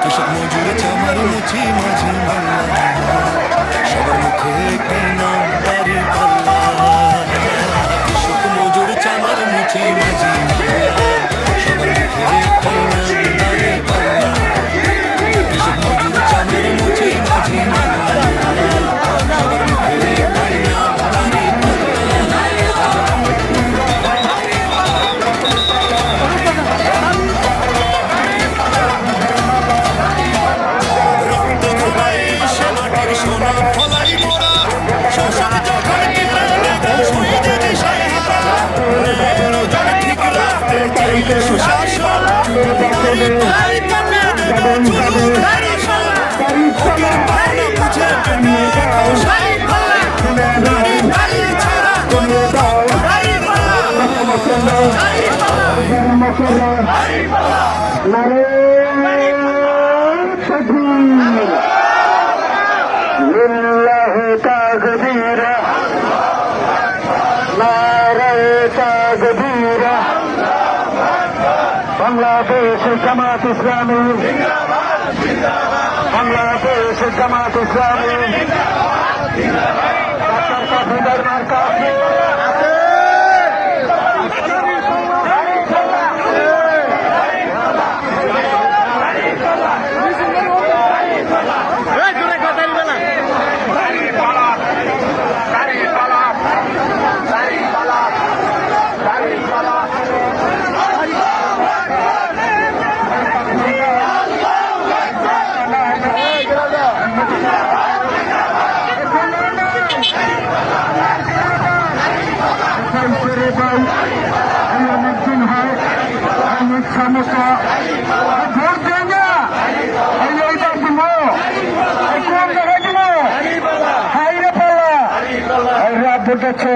কৃষক মজুর চামার মুচি মাঝি মাল্লা সবার মুখে একটাই নাম দাড়ি পাল্লা কৃষক মজুর চামার মুচি মাঝি মাল্লা সবার মুখে একটাই নাম দাড়ি পাল্লা কৃষক মজুর চামার মুচি মাঝি মাল্লা সবার মুখে একটাই নাম দাড়ি বাংলাদেশ জামাত ইসলামী বাংলাদেশ জামাত ইসলামী ডাক্তার কাফিদার মার্কা অনেকদিন হয় অনেক সমস্যা ভোট দেয় না এইটা দিব কোন জায়গায় দিব হাইরে পাল্লা এই রাত দেখেছে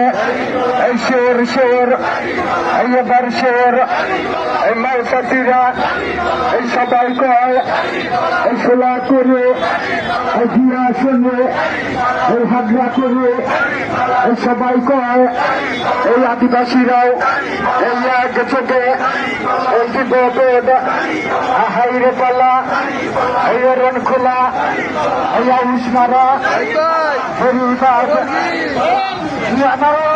এই শের এই এবার শের এই মালসাটিরা এই সবাই কয় এই সোলা করে এই জিরা শোনে এই হাগরা করে এই সবাই কয় এই আদিবাসীরাও এই এক চোখে এই দিবদ হাইরে পালা এই রন খোলা এই উষ্মারা পরিবার আমার